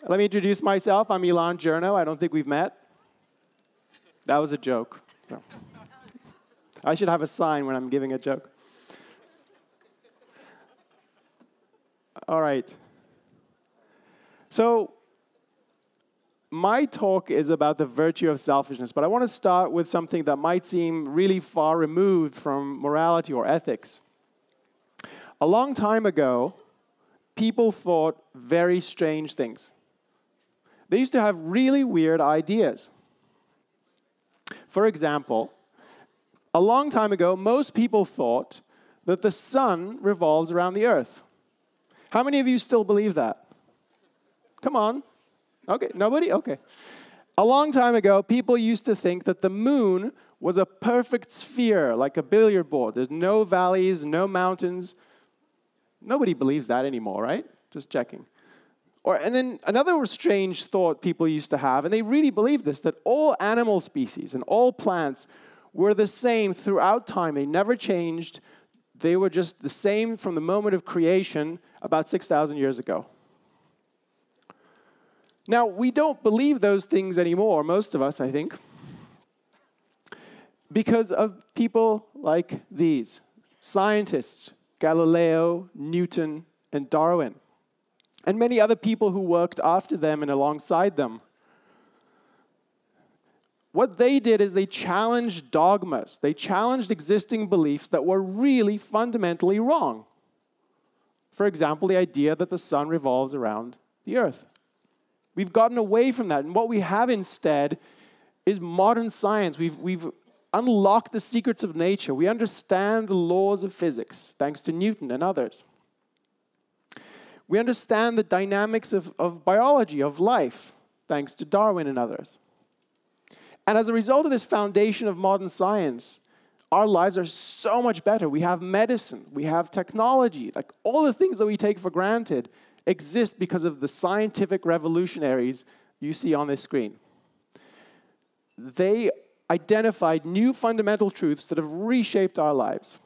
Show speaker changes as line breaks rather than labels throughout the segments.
Let me introduce myself. I'm Elan Journo. I don't think we've met. That was a joke. So. I should have a sign when I'm giving a joke. All right. So, my talk is about the virtue of selfishness, but I want to start with something that might seem really far removed from morality or ethics. A long time ago, people thought very strange things. They used to have really weird ideas. For example, a long time ago, most people thought that the sun revolves around the earth. How many of you still believe that? Come on. Okay, nobody? Okay. A long time ago, people used to think that the moon was a perfect sphere, like a billiard board. There's no valleys, no mountains. Nobody believes that anymore, right? Just checking. And then another strange thought people used to have, and they really believed this, that all animal species and all plants were the same throughout time. They never changed. They were just the same from the moment of creation about 6,000 years ago. Now, we don't believe those things anymore, most of us, I think, because of people like these, scientists, Galileo, Newton, and Darwin, and many other people who worked after them and alongside them. What they did is they challenged dogmas. They challenged existing beliefs that were really fundamentally wrong. For example, the idea that the sun revolves around the earth. We've gotten away from that, and what we have instead is modern science. We've unlocked the secrets of nature. We understand the laws of physics, thanks to Newton and others. We understand the dynamics of biology, of life, thanks to Darwin and others. And as a result of this foundation of modern science, our lives are so much better. We have medicine, we have technology, like all the things that we take for granted exist because of the scientific revolutionaries you see on this screen. They identified new fundamental truths that have reshaped our lives.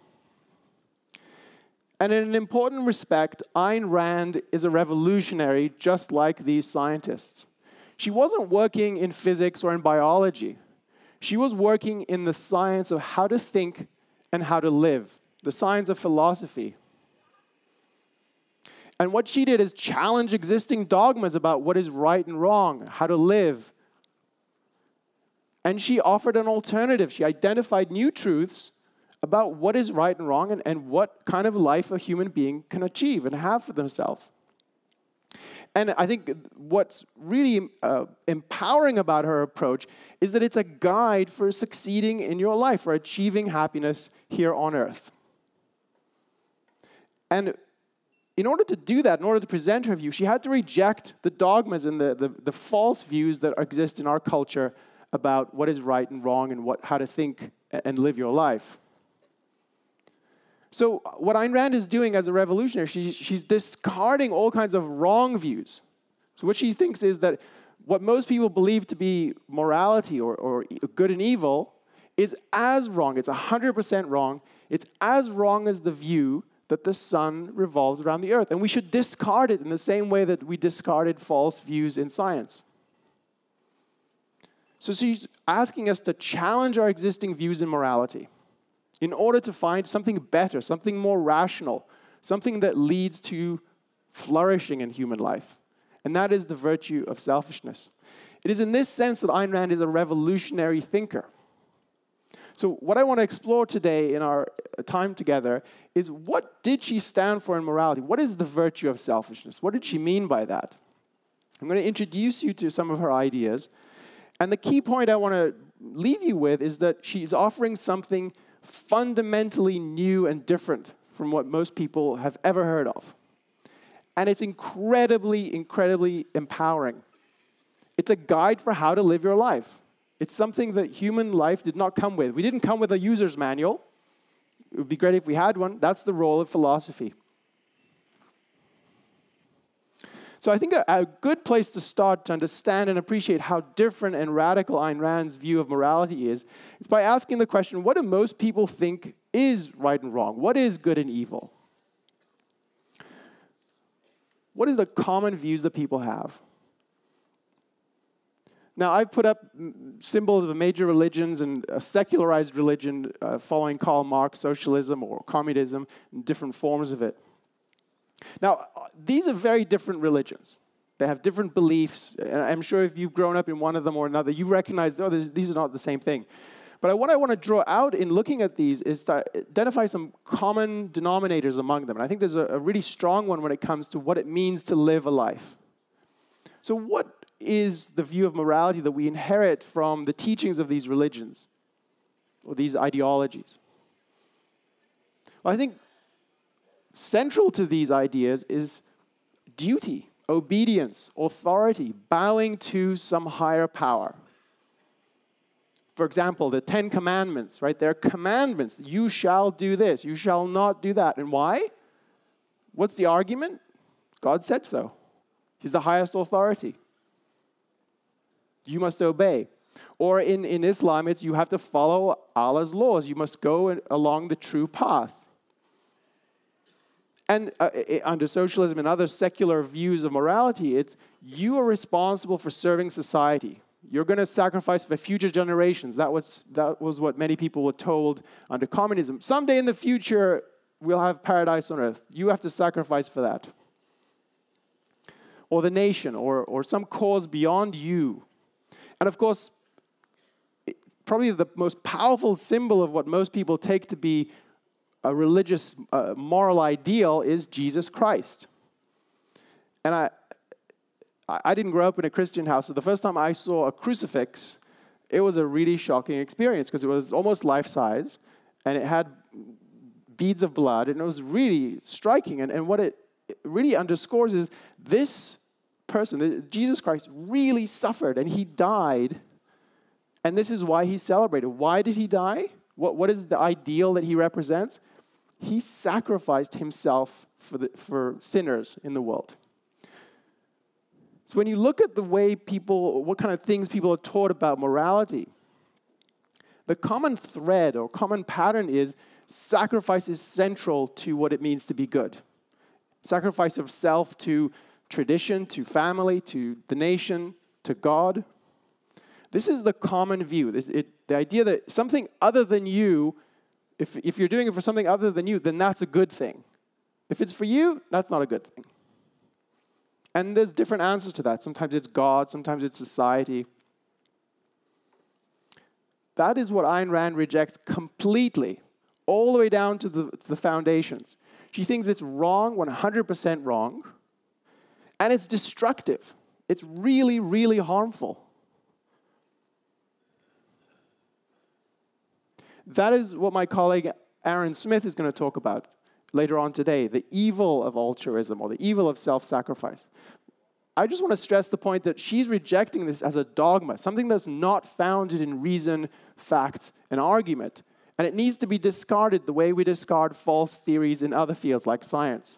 And in an important respect, Ayn Rand is a revolutionary just like these scientists. She wasn't working in physics or in biology. She was working in the science of how to think and how to live, the science of philosophy. And what she did is challenge existing dogmas about what is right and wrong, how to live. And she offered an alternative. She identified new truths about what is right and wrong and what kind of life a human being can achieve and have for themselves. And I think what's really empowering about her approach is that it's a guide for succeeding in your life, for achieving happiness here on earth. And in order to do that, in order to present her view, she had to reject the dogmas and the false views that exist in our culture about what is right and wrong and how to think and live your life. So what Ayn Rand is doing as a revolutionary, she's discarding all kinds of wrong views. So what she thinks is that what most people believe to be morality or good and evil is as wrong. It's 100% wrong. It's as wrong as the view that the sun revolves around the earth. And we should discard it in the same way that we discarded false views in science. So she's asking us to challenge our existing views in morality in order to find something better, something more rational, something that leads to flourishing in human life. And that is the virtue of selfishness. It is in this sense that Ayn Rand is a revolutionary thinker. So what I want to explore today in our time together is what did she stand for in morality? What is the virtue of selfishness? What did she mean by that? I'm going to introduce you to some of her ideas. And the key point I want to leave you with is that she's offering something fundamentally new and different from what most people have ever heard of. And it's incredibly, incredibly empowering. It's a guide for how to live your life. It's something that human life did not come with. We didn't come with a user's manual. It would be great if we had one. That's the role of philosophy. So I think a good place to start to understand and appreciate how different and radical Ayn Rand's view of morality is by asking the question, what do most people think is right and wrong? What is good and evil? What are the common views that people have? Now, I've put up symbols of major religions and a secularized religion following Karl Marx, socialism or communism, and different forms of it. Now, these are very different religions. They have different beliefs. And I'm sure if you've grown up in one of them or another, you recognize, oh, these are not the same thing. But what I want to draw out in looking at these is to identify some common denominators among them. And I think there's a really strong one when it comes to what it means to live a life. So what is the view of morality that we inherit from the teachings of these religions or these ideologies? Well, I think central to these ideas is duty, obedience, authority, bowing to some higher power. For example, the 10 Commandments, right? They're commandments. You shall do this. You shall not do that. And why? What's the argument? God said so. He's the highest authority. You must obey. Or in Islam, it's you have to follow Allah's laws. You must go along the true path. And under socialism and other secular views of morality, it's you are responsible for serving society. You're going to sacrifice for future generations. That was what many people were told under communism. Someday in the future, we'll have paradise on earth. You have to sacrifice for that. Or the nation, or some cause beyond you. And of course, probably the most powerful symbol of what most people take to be a religious moral ideal is Jesus Christ. And I didn't grow up in a Christian house, so the first time I saw a crucifix, it was a really shocking experience because it was almost life-size, and it had beads of blood, and it was really striking. And what it really underscores is this person, Jesus Christ, really suffered, and he died, and this is why he's celebrated. Why did he die? What is the ideal that he represents? He sacrificed himself for sinners in the world. So when you look at the way what kind of things people are taught about morality, the common thread or common pattern is sacrifice is central to what it means to be good. Sacrifice of self to tradition, to family, to the nation, to God. This is the common view. The idea that something other than you, if you're doing it for something other than you, then that's a good thing. If it's for you, that's not a good thing. And there's different answers to that. Sometimes it's God, sometimes it's society. That is what Ayn Rand rejects completely, all the way down to the foundations. She thinks it's wrong, 100% wrong, and it's destructive. It's really, really harmful. That is what my colleague Aaron Smith is going to talk about later on today, the evil of altruism or the evil of self-sacrifice. I just want to stress the point that she's rejecting this as a dogma, something that's not founded in reason, fact, and argument. And it needs to be discarded the way we discard false theories in other fields like science.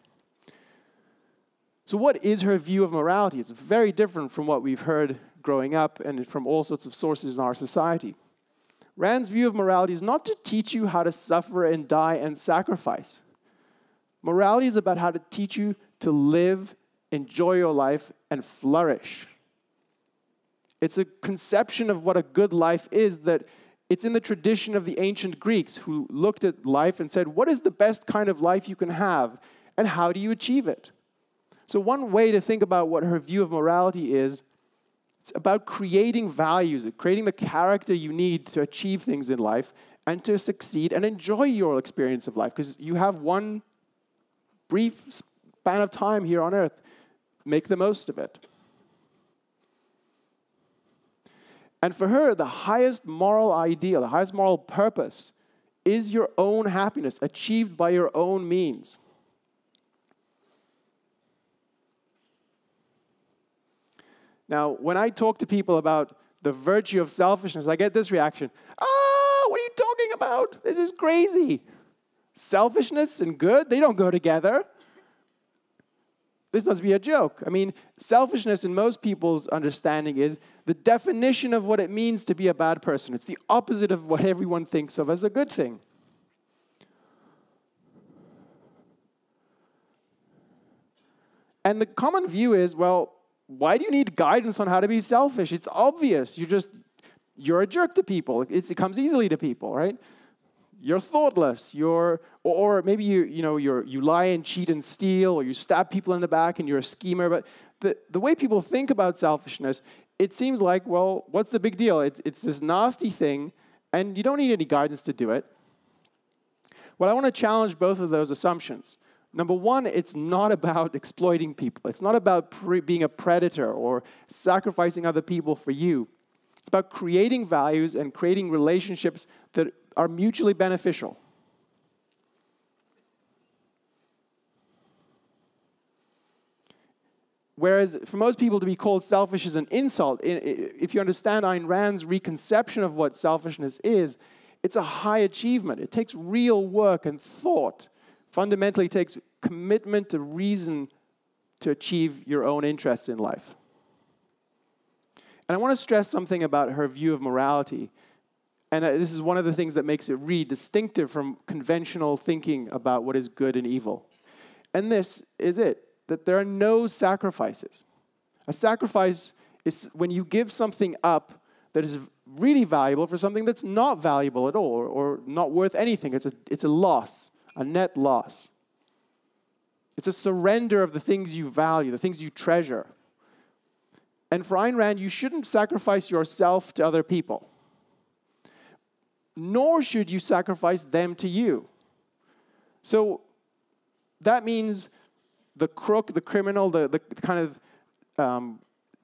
So what is her view of morality? It's very different from what we've heard growing up and from all sorts of sources in our society. Rand's view of morality is not to teach you how to suffer and die and sacrifice. Morality is about how to teach you to live, enjoy your life, and flourish. It's a conception of what a good life is that it's in the tradition of the ancient Greeks who looked at life and said, what is the best kind of life you can have, and how do you achieve it? So one way to think about what her view of morality is, it's about creating values, creating the character you need to achieve things in life and to succeed and enjoy your experience of life, because you have one brief span of time here on earth. Make the most of it. And for her, the highest moral ideal, the highest moral purpose is your own happiness, achieved by your own means. Now, when I talk to people about the virtue of selfishness, I get this reaction. What are you talking about? This is crazy. Selfishness and good, they don't go together. This must be a joke. I mean, selfishness in most people's understanding is the definition of what it means to be a bad person. It's the opposite of what everyone thinks of as a good thing. And the common view is, well, why do you need guidance on how to be selfish? It's obvious. You're a jerk to people. It comes easily to people, right? You're thoughtless. Or maybe you lie and cheat and steal, or you stab people in the back and you're a schemer. But the way people think about selfishness, it seems like, well, what's the big deal? It's this nasty thing, and you don't need any guidance to do it. Well, I want to challenge both of those assumptions. Number one, it's not about exploiting people. It's not about being a predator or sacrificing other people for you. It's about creating values and creating relationships that are mutually beneficial. Whereas for most people to be called selfish is an insult. If you understand Ayn Rand's reconception of what selfishness is, it's a high achievement. It takes real work and thought. Fundamentally, it takes commitment to reason to achieve your own interests in life. And I want to stress something about her view of morality. And this is one of the things that makes it really distinctive from conventional thinking about what is good and evil. And this is it, that there are no sacrifices. A sacrifice is when you give something up that is really valuable for something that's not valuable at all or not worth anything. It's a loss, a net loss. It's a surrender of the things you value, the things you treasure. And for Ayn Rand, you shouldn't sacrifice yourself to other people, nor should you sacrifice them to you. So that means the crook, the criminal, the kind of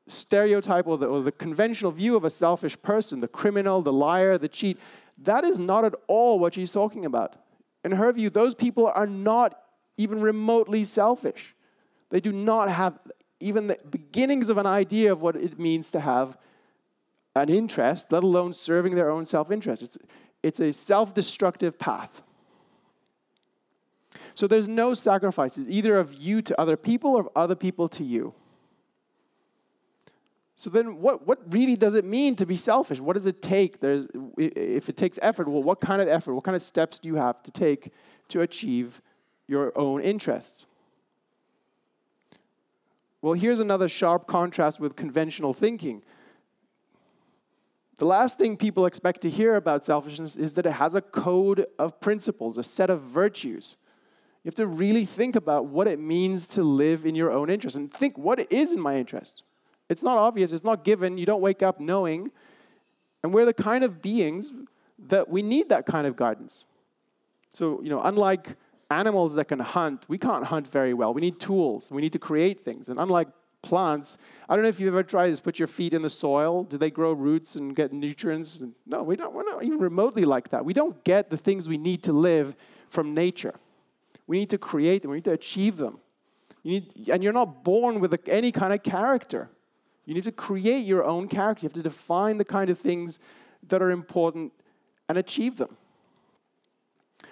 stereotype or the conventional view of a selfish person, the criminal, the liar, the cheat, that is not at all what she's talking about. In her view, those people are not even remotely selfish. They do not have even the beginnings of an idea of what it means to have an interest, let alone serving their own self-interest. It's a self-destructive path. So there's no sacrifices, either of you to other people or of other people to you. So then what really does it mean to be selfish? What does it take? If it takes effort, well, what kind of effort, what kind of steps do you have to take to achieve your own interests? Well, here's another sharp contrast with conventional thinking. The last thing people expect to hear about selfishness is that it has a code of principles, a set of virtues. You have to really think about what it means to live in your own interest and think, what is in my interest? It's not obvious. It's not given. You don't wake up knowing. And we're the kind of beings that we need that kind of guidance. So, unlike animals that can hunt, we can't hunt very well. We need tools. We need to create things. And unlike plants, I don't know if you've ever tried this, put your feet in the soil. Do they grow roots and get nutrients? No, we don't. We're not even remotely like that. We don't get the things we need to live from nature. We need to create them. We need to achieve them. And you're not born with any kind of character. You need to create your own character. You have to define the kind of things that are important and achieve them.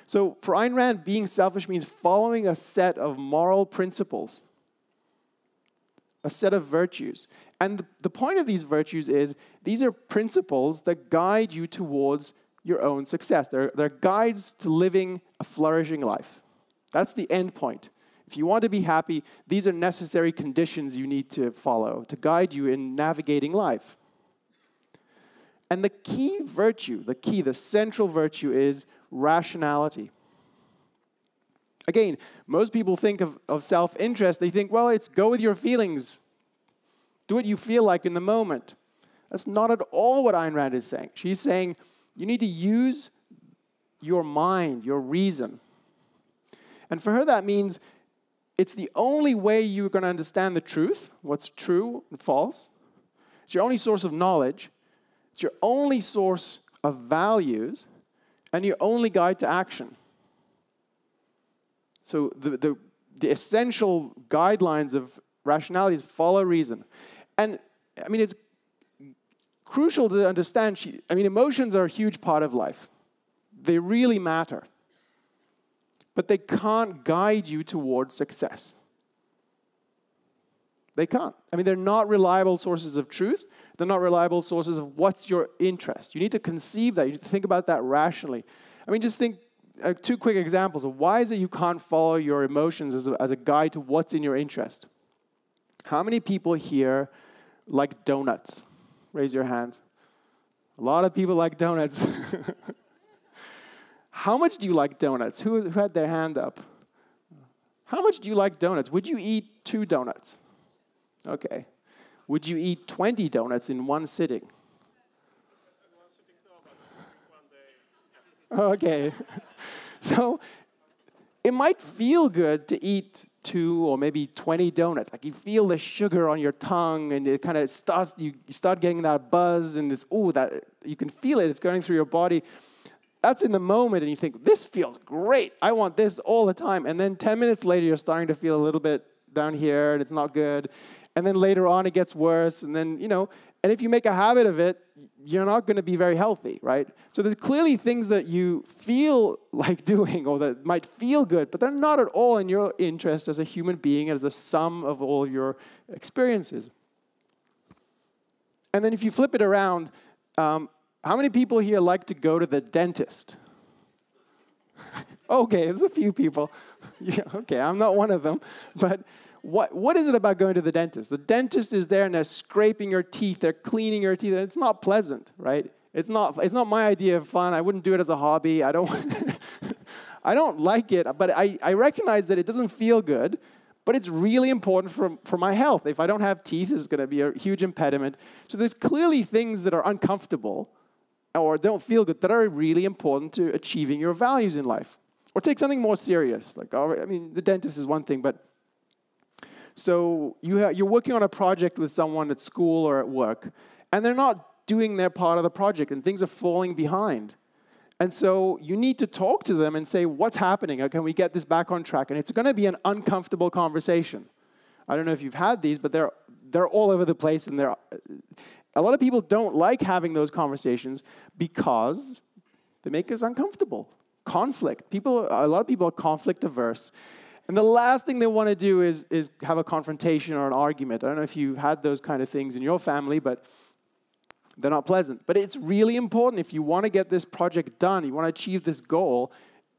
So for Ayn Rand, being selfish means following a set of moral principles, a set of virtues. And the point of these virtues is these are principles that guide you towards your own success. They're guides to living a flourishing life. That's the end point. If you want to be happy, these are necessary conditions you need to follow to guide you in navigating life. And the key virtue, the central virtue is rationality. Again, most people think of self-interest, they think, well, it's go with your feelings. Do what you feel like in the moment. That's not at all what Ayn Rand is saying. She's saying you need to use your mind, your reason. And for her, that means it's the only way you're going to understand the truth, what's true and false. It's your only source of knowledge. It's your only source of values and your only guide to action. So the essential guidelines of rationality is follow reason. And, it's crucial to understand, emotions are a huge part of life. They really matter. But they can't guide you towards success. They can't. They're not reliable sources of truth. They're not reliable sources of what's your interest. You need to conceive that. You need to think about that rationally. Just think, two quick examples of why is it you can't follow your emotions as a guide to what's in your interest. How many people here like donuts? Raise your hand. A lot of people like donuts. How much do you like donuts? Who had their hand up? How much do you like donuts? Would you eat 2 donuts? Okay. Would you eat 20 donuts in one sitting? Okay. So it might feel good to eat 2 or maybe 20 donuts. Like you feel the sugar on your tongue and it kind of starts, you start getting that buzz and this, that you can feel it, it's going through your body. That's in the moment and you think, this feels great. I want this all the time. And then 10 minutes later, you're starting to feel a little bit down here and it's not good. And then later on, it gets worse. And then, and if you make a habit of it, you're not going to be very healthy, right? So there's clearly things that you feel like doing or that might feel good, but they're not at all in your interest as a human being, as a sum of all your experiences. And then if you flip it around, how many people here like to go to the dentist? Okay, there's a few people. Yeah, okay, I'm not one of them. But what is it about going to the dentist? The dentist is there and they're scraping your teeth, they're cleaning your teeth, and it's not pleasant, right? It's not my idea of fun. I wouldn't do it as a hobby. I don't like it, but I recognize that it doesn't feel good, but it's really important for my health. If I don't have teeth, it's going to be a huge impediment. So there's clearly things that are uncomfortable or don't feel good that are really important to achieving your values in life. Or take something more serious. Like, the dentist is one thing, but so you're working on a project with someone at school or at work, and they're not doing their part of the project, and things are falling behind. And so you need to talk to them and say, what's happening? Can we get this back on track? And it's going to be an uncomfortable conversation. I don't know if you've had these, but they're all over the place, and a lot of people don't like having those conversations because they make us uncomfortable. Conflict. A lot of people are conflict averse. And the last thing they want to do is have a confrontation or an argument. I don't know if you had those kind of things in your family, but they're not pleasant. But it's really important if you want to get this project done, you want to achieve this goal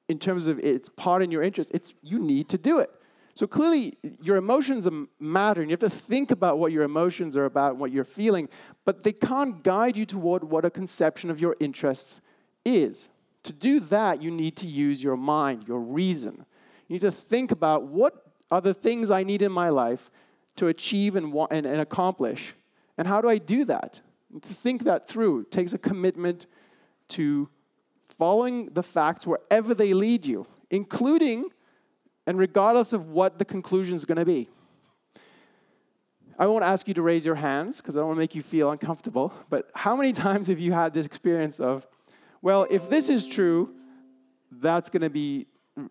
in terms of it's part in your interest, you need to do it. So clearly, your emotions matter, and you have to think about what your emotions are about and what you're feeling, but they can't guide you toward what a conception of your interests is. To do that, you need to use your mind, your reason. You need to think about what are the things I need in my life to achieve and accomplish, and how do I do that? And to think that through takes a commitment to following the facts wherever they lead you, including and regardless of what the conclusion is going to be. I won't ask you to raise your hands because I don't want to make you feel uncomfortable, but how many times have you had this experience of, well, if this is true, that's going to be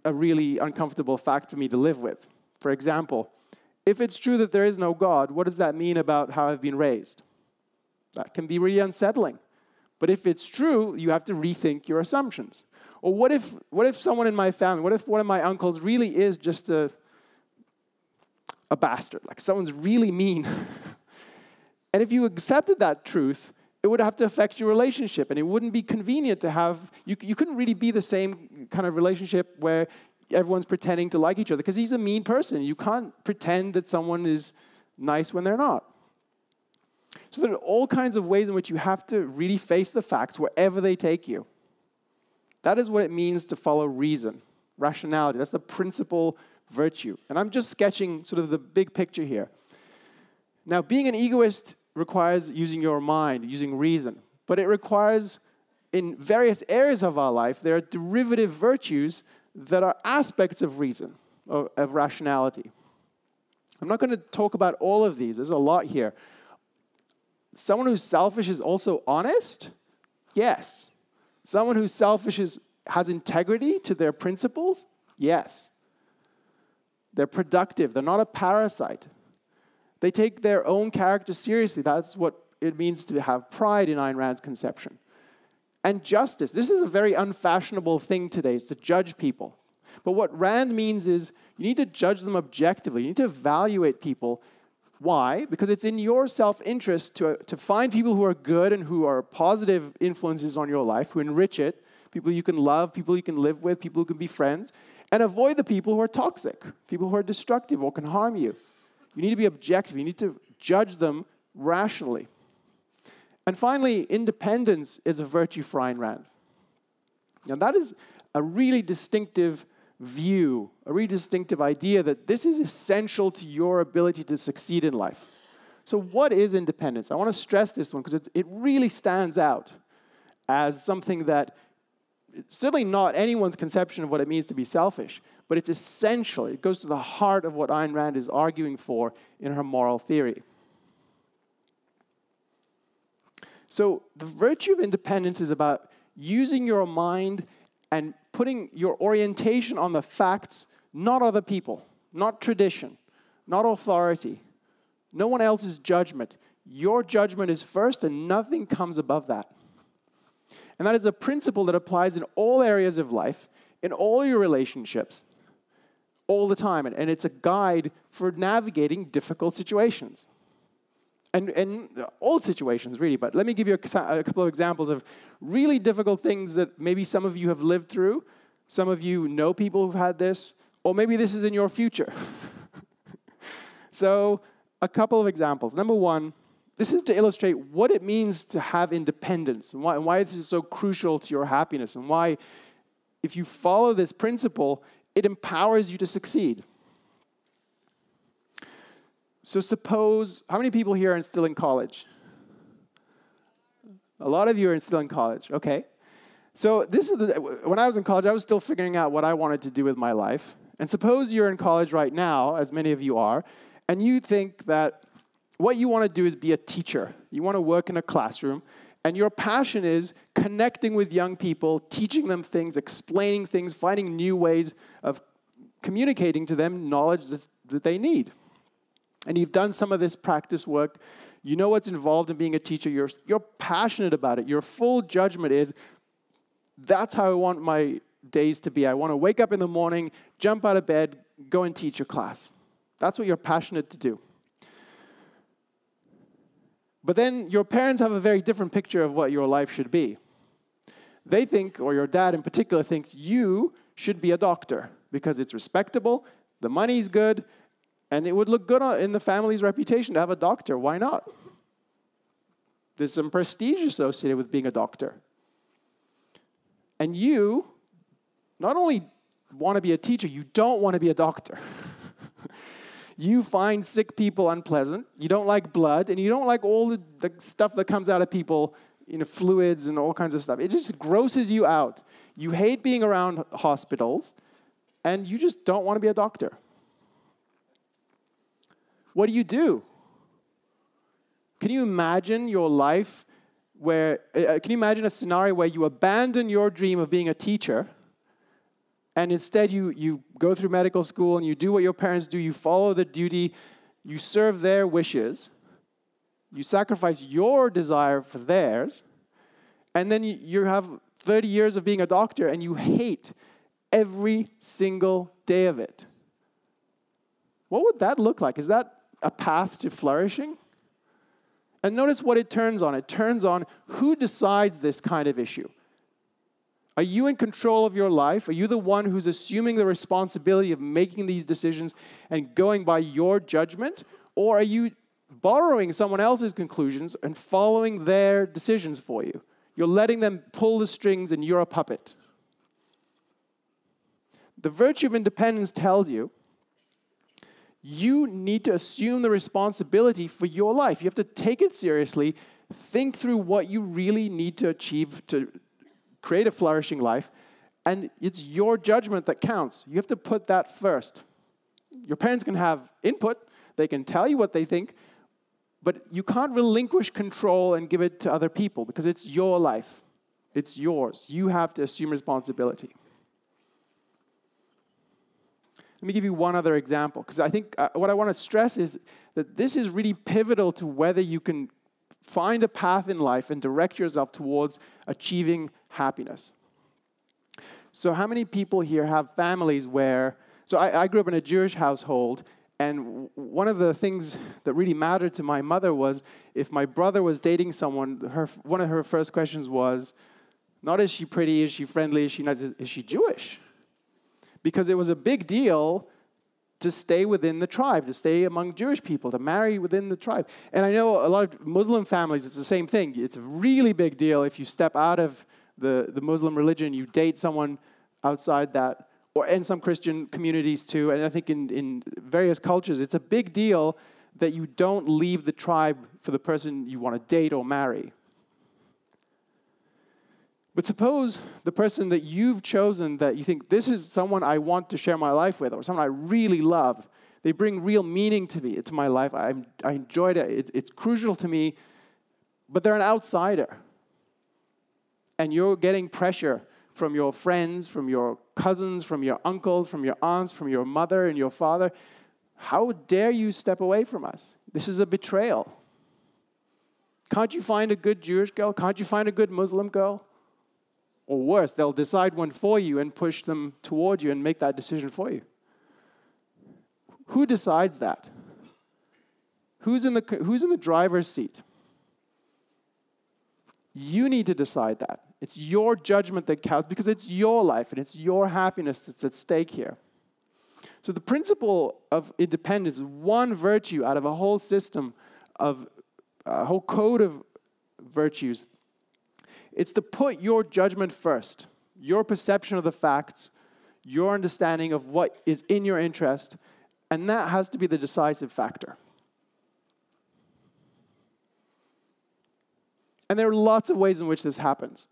a really uncomfortable fact for me to live with. For example, if it's true that there is no God, what does that mean about how I've been raised? That can be really unsettling. But if it's true, you have to rethink your assumptions. Or what if someone in my family, what if one of my uncles really is just a bastard, like someone's really mean? And if you accepted that truth, it would have to affect your relationship, and it wouldn't be convenient to have, you couldn't really be the same kind of relationship where everyone's pretending to like each other, because he's a mean person. You can't pretend that someone is nice when they're not. So there are all kinds of ways in which you have to really face the facts wherever they take you. That is what it means to follow reason, rationality. That's the principal virtue. And I'm just sketching sort of the big picture here. Now, being an egoist requires using your mind, using reason. But it requires, in various areas of our life, there are derivative virtues that are aspects of reason, of rationality. I'm not going to talk about all of these. There's a lot here. Someone who's selfish is also honest? Yes. Someone who's selfish has integrity to their principles? Yes. They're productive. They're not a parasite. They take their own character seriously. That's what it means to have pride in Ayn Rand's conception. And justice. This is a very unfashionable thing today, is to judge people. But what Rand means is you need to judge them objectively. You need to evaluate people. Why? Because it's in your self-interest to find people who are good and who are positive influences on your life, who enrich it, people you can love, people you can live with, people who can be friends, and avoid the people who are toxic, people who are destructive or can harm you. You need to be objective. You need to judge them rationally. And finally, independence is a virtue for Ayn Rand. Now that is a really distinctive view, a really distinctive idea that this is essential to your ability to succeed in life. So what is independence? I want to stress this one because it really stands out as something that it's certainly not anyone's conception of what it means to be selfish, but it's essential. It goes to the heart of what Ayn Rand is arguing for in her moral theory. So the virtue of independence is about using your mind and putting your orientation on the facts, not other people, not tradition, not authority, no one else's judgment. Your judgment is first and nothing comes above that. And that is a principle that applies in all areas of life, in all your relationships, all the time. And it's a guide for navigating difficult situations. And all situations, really. But let me give you a couple of examples of really difficult things that maybe some of you have lived through. Some of you know people who've had this. Or maybe this is in your future. So a couple of examples. Number one, this is to illustrate what it means to have independence and why this is so crucial to your happiness and why, if you follow this principle, it empowers you to succeed. So suppose, how many people here are still in college? A lot of you are still in college, okay. So this is when I was in college, I was still figuring out what I wanted to do with my life. And suppose you're in college right now, as many of you are, and you think that what you want to do is be a teacher. You want to work in a classroom, and your passion is connecting with young people, teaching them things, explaining things, finding new ways of communicating to them knowledge that they need. And you've done some of this practice work. You know what's involved in being a teacher. You're passionate about it. Your full judgment is, that's how I want my days to be. I want to wake up in the morning, jump out of bed, go and teach a class. That's what you're passionate to do. But then your parents have a very different picture of what your life should be. They think, or your dad in particular thinks, you should be a doctor because it's respectable, the money's good, and it would look good in the family's reputation to have a doctor. Why not? There's some prestige associated with being a doctor. And you not only want to be a teacher, you don't want to be a doctor. You find sick people unpleasant, you don't like blood, and you don't like all the stuff that comes out of people, fluids and all kinds of stuff. It just grosses you out. You hate being around hospitals, and you just don't want to be a doctor. What do? Can you imagine your life where, can you imagine a scenario where you abandon your dream of being a teacher and instead you go through medical school and you do what your parents do, you follow the duty, you serve their wishes, you sacrifice your desire for theirs, and then you have 30 years of being a doctor and you hate every single day of it? What would that look like? Is that a path to flourishing? And notice what it turns on. It turns on who decides this kind of issue. Are you in control of your life? Are you the one who's assuming the responsibility of making these decisions and going by your judgment? Or are you borrowing someone else's conclusions and following their decisions for you? You're letting them pull the strings and you're a puppet. The virtue of independence tells you you need to assume the responsibility for your life. You have to take it seriously, think through what you really need to achieve to create a flourishing life, and it's your judgment that counts. You have to put that first. Your parents can have input, they can tell you what they think, but you can't relinquish control and give it to other people because it's your life. It's yours. You have to assume responsibility. Let me give you one other example, because I think what I want to stress is that this is really pivotal to whether you can find a path in life and direct yourself towards achieving happiness. So how many people here have families where, so I grew up in a Jewish household, and one of the things that really mattered to my mother was if my brother was dating someone, one of her first questions was, not is she pretty, is she friendly, is she nice, is she Jewish? Because it was a big deal to stay within the tribe, to stay among Jewish people, to marry within the tribe. And I know a lot of Muslim families, it's the same thing. It's a really big deal if you step out of the Muslim religion, you date someone outside that, or in some Christian communities too, and I think in various cultures, it's a big deal that you don't leave the tribe for the person you want to date or marry. But suppose the person that you've chosen, that you think, this is someone I want to share my life with, or someone I really love. They bring real meaning to me, to my life. I enjoyed it. It's crucial to me, but they're an outsider. And you're getting pressure from your friends, from your cousins, from your uncles, from your aunts, from your mother and your father. How dare you step away from us? This is a betrayal. Can't you find a good Jewish girl? Can't you find a good Muslim girl? Or worse, they'll decide one for you and push them toward you and make that decision for you. Who decides that? Who's in the driver's seat? You need to decide that. It's your judgment that counts because it's your life and it's your happiness that's at stake here. So the principle of independence is one virtue out of a whole system of a whole code of virtues. It's to put your judgment first, your perception of the facts, your understanding of what is in your interest, and that has to be the decisive factor. And there are lots of ways in which this happens.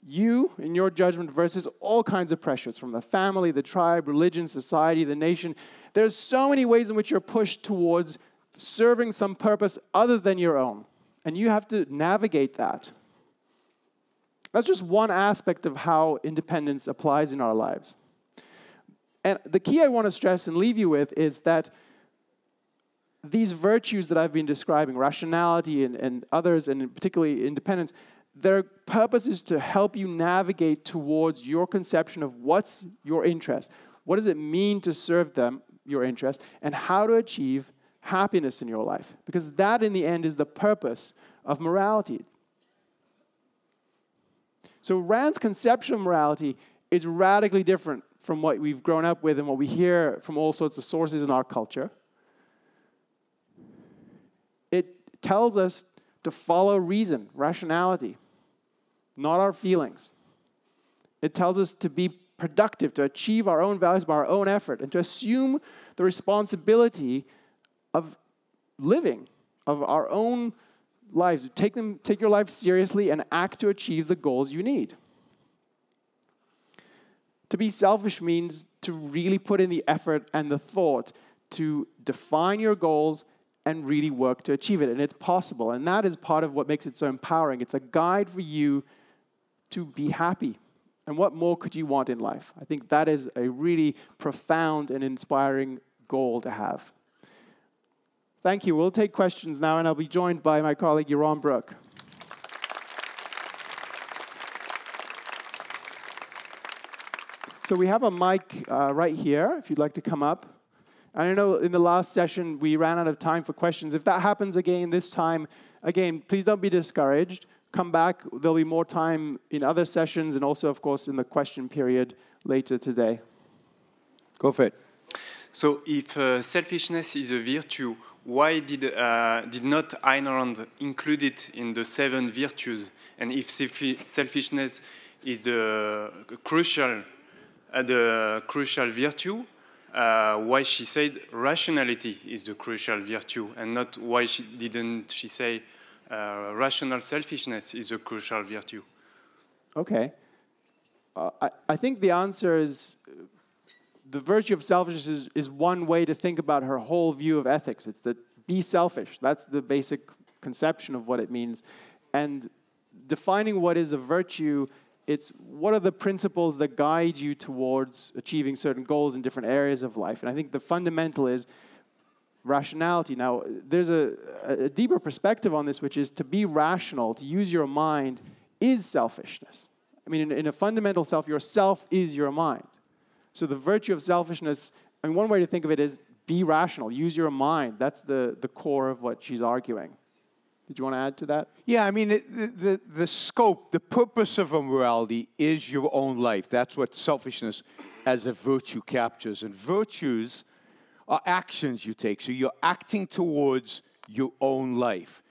You, in your judgment, versus all kinds of pressures from the family, the tribe, religion, society, the nation. There's so many ways in which you're pushed towards serving some purpose other than your own. And you have to navigate that. That's just one aspect of how independence applies in our lives. And the key I want to stress and leave you with is that these virtues that I've been describing, rationality and others, and particularly independence, their purpose is to help you navigate towards your conception of what's your interest, what does it mean to serve them, your interest, and how to achieve happiness in your life. Because that, in the end, is the purpose of morality. So Rand's conceptual morality is radically different from what we've grown up with and what we hear from all sorts of sources in our culture. It tells us to follow reason, rationality, not our feelings. It tells us to be productive, to achieve our own values by our own effort, and to assume the responsibility of living, of our own lives. Take your life seriously and act to achieve the goals you need. To be selfish means to really put in the effort and the thought to define your goals and really work to achieve it. And it's possible. And that is part of what makes it so empowering. It's a guide for you to be happy. And what more could you want in life? I think that is a really profound and inspiring goal to have. Thank you. We'll take questions now, and I'll be joined by my colleague, Elan Brook. So we have a mic right here, if you'd like to come up. I know in the last session, we ran out of time for questions. If that happens again this time, again, please don't be discouraged. Come back. There'll be more time in other sessions and also, of course, in the question period later today.
Go for it.
So if selfishness is a virtue, why did not Ayn Rand include it in the 7 virtues? And if selfishness is the crucial virtue, why she said rationality is the crucial virtue, and not why didn't she say rational selfishness is a crucial virtue?
Okay. I think the answer is the virtue of selfishness is one way to think about her whole view of ethics. It's that be selfish. That's the basic conception of what it means. And defining what is a virtue, it's what are the principles that guide you towards achieving certain goals in different areas of life. And I think the fundamental is rationality. Now, there's a deeper perspective on this, which is to be rational, to use your mind, is selfishness. I mean, in a fundamental self, yourself is your mind. So the virtue of selfishness, I mean, one way to think of it is be rational, use your mind. That's the core of what she's arguing. Did you want to add to that?
Yeah, I mean, the scope, the purpose of a morality is your own life. That's what selfishness as a virtue captures. And virtues are actions you take. So you're acting towards your own life.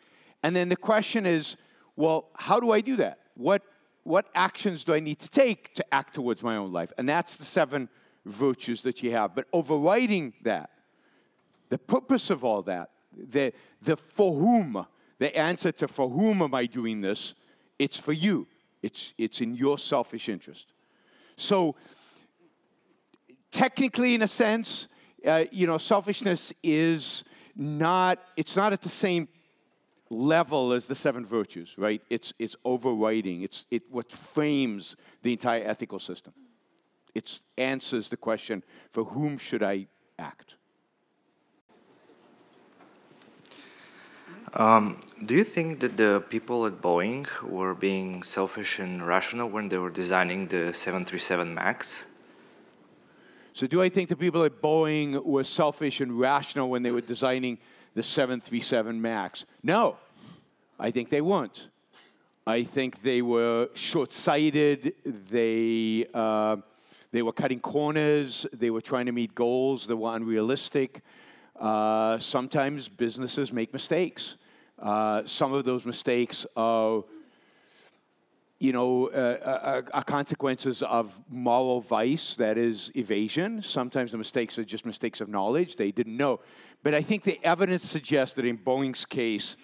And then the question is, well, how do I do that? What actions do I need to take to act towards my own life? And that's the 7 virtues that you have. But overriding that, the purpose of all that, the for whom, the answer to for whom am I doing this, it's for you. It's in your selfish interest. So technically, in a sense, selfishness is not, it's not at the same level as the 7 virtues, right? It's overriding. It's what frames the entire ethical system. It answers the question, for whom should I act?
Do you think that the people at Boeing were being selfish and rational when they were designing the 737 MAX?
So do I think the people at Boeing were selfish and rational when they were designing the 737 MAX? No, I think they weren't. I think they were short-sighted. They were cutting corners. They were trying to meet goals that were unrealistic. Sometimes businesses make mistakes. Some of those mistakes are, are consequences of moral vice, that is evasion. Sometimes the mistakes are just mistakes of knowledge. They didn't know. But I think the evidence suggests that in Boeing's case,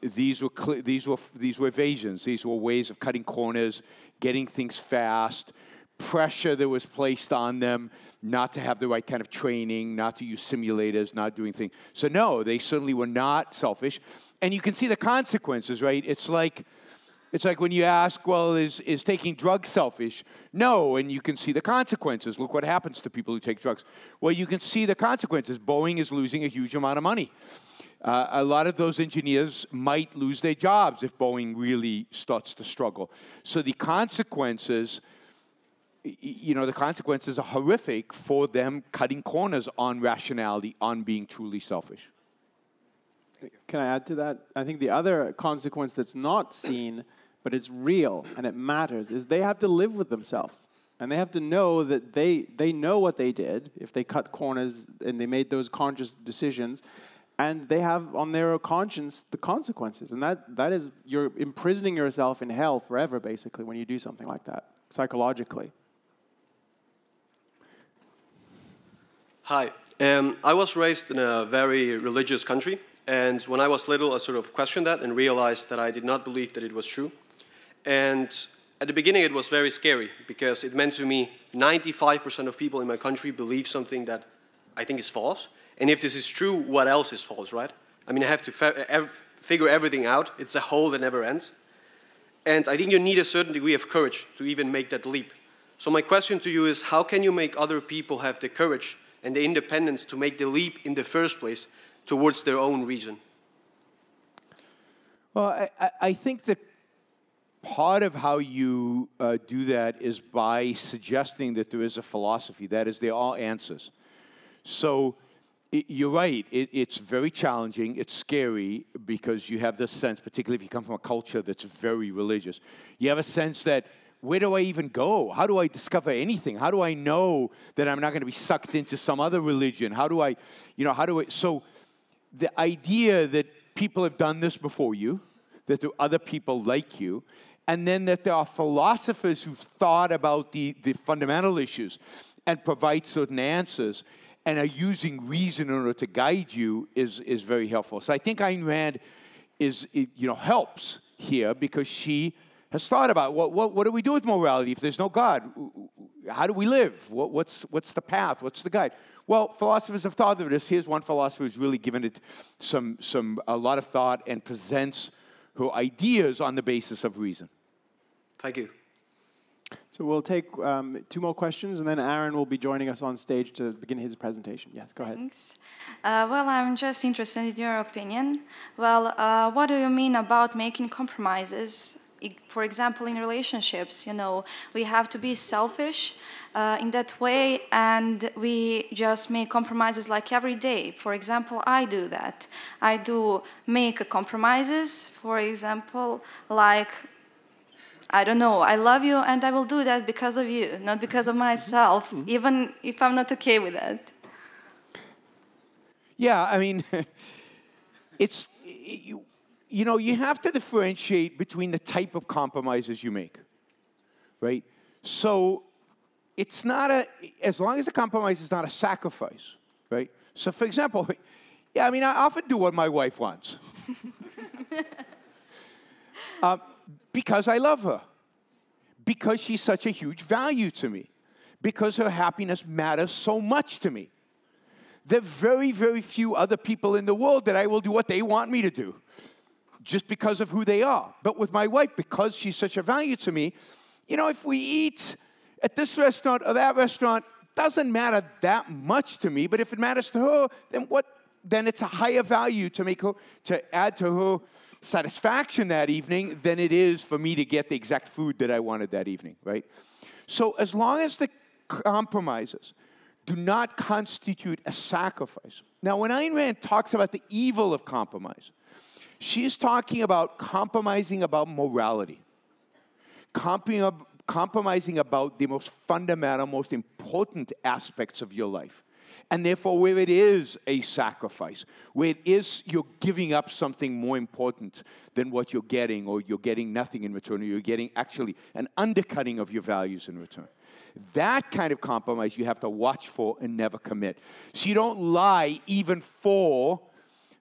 these were evasions. These were ways of cutting corners, getting things fast, pressure that was placed on them not to have the right kind of training, not to use simulators, not doing things. So no, they certainly were not selfish. And you can see the consequences, right? It's like when you ask, well, is taking drugs selfish? No, and you can see the consequences. Look what happens to people who take drugs. Well, you can see the consequences. Boeing is losing a huge amount of money. A lot of those engineers might lose their jobs if Boeing really starts to struggle. So the consequences, the consequences are horrific for them cutting corners on rationality, on being truly selfish.
Can I add to that? I think the other consequence that's not seen, but it's real and it matters, is they have to live with themselves. And they have to know that they know what they did if they cut corners and they made those conscious decisions. And they have on their conscience the consequences. And that is, you're imprisoning yourself in hell forever, basically, when you do something like that, psychologically.
Hi. I was raised in a very religious country. And when I was little, I sort of questioned that and realized that I did not believe that it was true. And at the beginning, it was very scary because it meant to me 95% of people in my country believe something that I think is false. And if this is true, what else is false, right? I mean, I have to figure everything out. It's a hole that never ends. And I think you need a certain degree of courage to even make that leap. So my question to you is, how can you make other people have the courage and the independence to make the leap in the first place towards their own reason?
Well, I think that part of how you do that is by suggesting that there is a philosophy. That is, there are answers. So you're right. It's very challenging. It's scary because you have this sense, particularly if you come from a culture that's very religious, you have a sense that, where do I even go? How do I discover anything? How do I know that I'm not going to be sucked into some other religion? So the idea that people have done this before you, that there are other people like you, and then that there are philosophers who've thought about the fundamental issues and provide certain answers and are using reason in order to guide you is very helpful. So I think Ayn Rand helps here because she has thought about what do we do with morality if there's no God? How do we live? What's the path? What's the guide? Well, philosophers have thought of this. Here's one philosopher who's really given it a lot of thought and presents her ideas on the basis of reason.
Thank you.
So we'll take 2 more questions, and then Aaron will be joining us on stage to begin his presentation. Yes, go ahead.
Thanks. Well, I'm just interested in your opinion. Well, what do you mean about making compromises? For example, in relationships, we have to be selfish in that way, and we just make compromises like every day. For example, I do that. I do make compromises, for example, like, I don't know, I love you and I will do that because of you, not because of myself, even if I'm not okay with that.
Yeah, I mean, you have to differentiate between the type of compromises you make, right? So it's not as long as the compromise is not a sacrifice, right? So for example, yeah, I mean, I often do what my wife wants. Because I love her. Because she's such a huge value to me. Because her happiness matters so much to me. There are very, very few other people in the world that I will do what they want me to do, just because of who they are. But with my wife, because she's such a value to me, if we eat at this restaurant or that restaurant, doesn't matter that much to me. But if it matters to her, then it's a higher value to add to her satisfaction that evening than it is for me to get the exact food that I wanted that evening, right? So as long as the compromises do not constitute a sacrifice. Now, when Ayn Rand talks about the evil of compromise, she's talking about compromising about morality, compromising about the most fundamental, most important aspects of your life. And therefore, where it is a sacrifice, where it is you're giving up something more important than what you're getting, or you're getting nothing in return, or you're getting actually an undercutting of your values in return. That kind of compromise you have to watch for and never commit. So you don't lie even for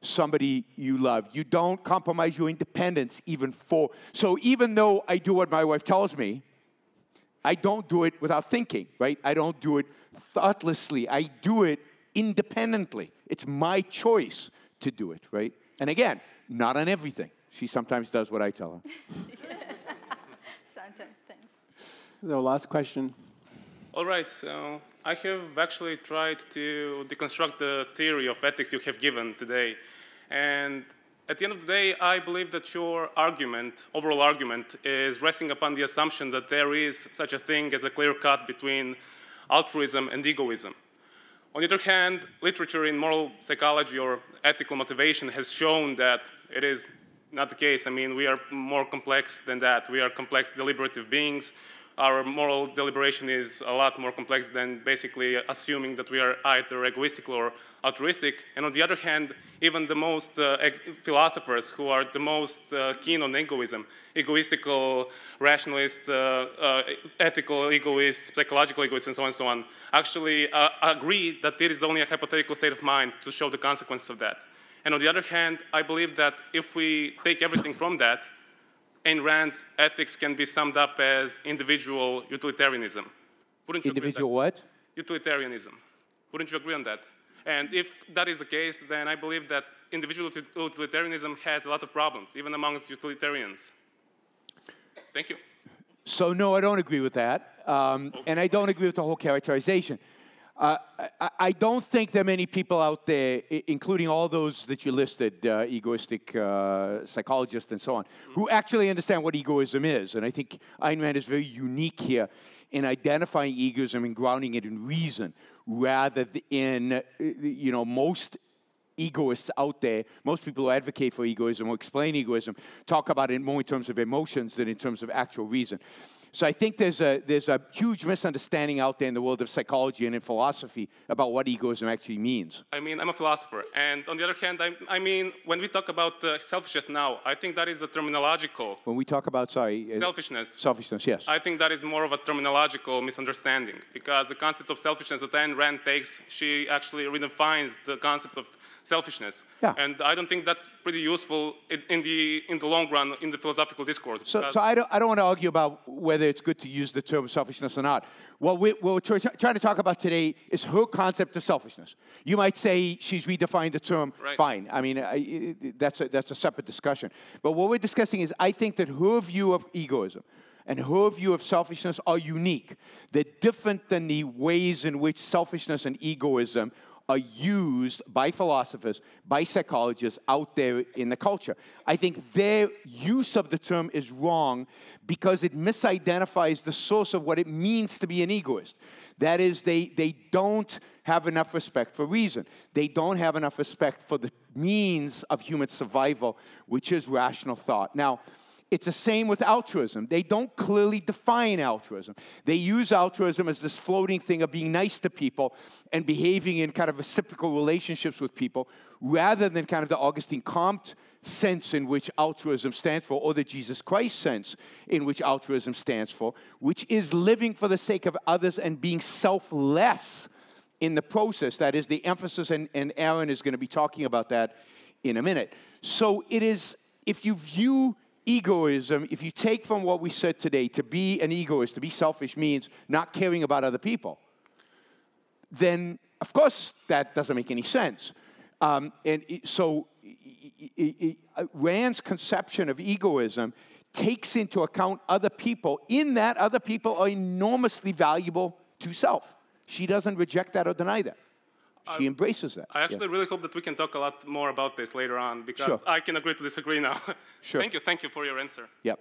somebody you love. You don't compromise your independence even for. So even though I do what my wife tells me, I don't do it without thinking, right? I don't do it thoughtlessly. I do it independently. It's my choice to do it, right? And again, not on everything. She sometimes does what I tell her.
Sometimes, thanks.
So last question.
All right, so I have actually tried to deconstruct the theory of ethics you have given today. And at the end of the day, I believe that your overall argument, is resting upon the assumption that there is such a thing as a clear cut between altruism and egoism. On the other hand, literature in moral psychology or ethical motivation has shown that it is not the case. I mean, we are more complex than that. We are complex, deliberative beings. Our moral deliberation is a lot more complex than basically assuming that we are either egoistical or altruistic. And on the other hand, even the most philosophers who are the most keen on egoism, egoistical, rationalist, ethical egoists, psychological egoists, and so on, actually agree that it is only a hypothetical state of mind to show the consequences of that. And on the other hand, I believe that if we take everything from that, Ayn Rand's ethics can be summed up as individual utilitarianism. Wouldn't you
Individual
agree with that?
what?
Utilitarianism. Wouldn't you agree on that? And if that is the case, then I believe that individual utilitarianism has a lot of problems, even amongst utilitarians. Thank you.
So no, I don't agree with that. And I don't agree with the whole characterization. I don't think there are many people out there, including all those that you listed, egoistic psychologists and so on, who actually understand what egoism is. And I think Ayn Rand is very unique here in identifying egoism and grounding it in reason, rather than most egoists out there, most people who advocate for egoism or explain egoism, talk about it more in terms of emotions than in terms of actual reason. So I think there's a huge misunderstanding out there in the world of psychology and in philosophy about what egoism actually means.
I mean, I'm a philosopher. And on the other hand, I mean, when we talk about selfishness now, I think that is a terminological...
When we talk about,
selfishness.
Selfishness, yes.
I think that is more of a terminological misunderstanding, because the concept of selfishness that Ayn Rand takes, she actually redefines the concept of selfishness.
Yeah.
And I don't think that's pretty useful in the long run in the philosophical discourse.
So I don't want to argue about whether it's good to use the term selfishness or not. What we're trying to talk about today is her concept of selfishness. You might say she's redefined the term.
Right.
Fine. I mean, that's a separate discussion. But what we're discussing is I think that her view of egoism and her view of selfishness are unique. They're different than the ways in which selfishness and egoism are used by philosophers, by psychologists out there in the culture. I think their use of the term is wrong because it misidentifies the source of what it means to be an egoist. That is, they don't have enough respect for reason. They don't have enough respect for the means of human survival, which is rational thought. Now, It's the same with altruism. They don't clearly define altruism. They use altruism as this floating thing of being nice to people and behaving in kind of reciprocal relationships with people, rather than kind of the Augustine Comte sense in which altruism stands for, or the Jesus Christ sense in which altruism stands for, which is living for the sake of others and being selfless in the process. That is the emphasis, and Aaron is going to be talking about that in a minute. So it is, if you view egoism, if you take from what we said today, to be an egoist, to be selfish, means not caring about other people, then, of course, that doesn't make any sense. So Rand's conception of egoism takes into account other people, in that other people are enormously valuable to self. She doesn't reject that or deny that. She embraces that.
I actually really hope that we can talk a lot more about this later on, because
Sure.
I can agree to disagree now.
Sure.
Thank you for your answer.
Yep.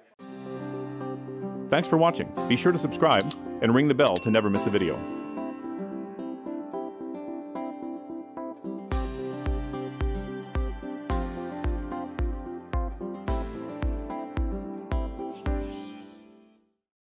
Thanks for watching. Be sure to subscribe and ring the bell to never miss a video.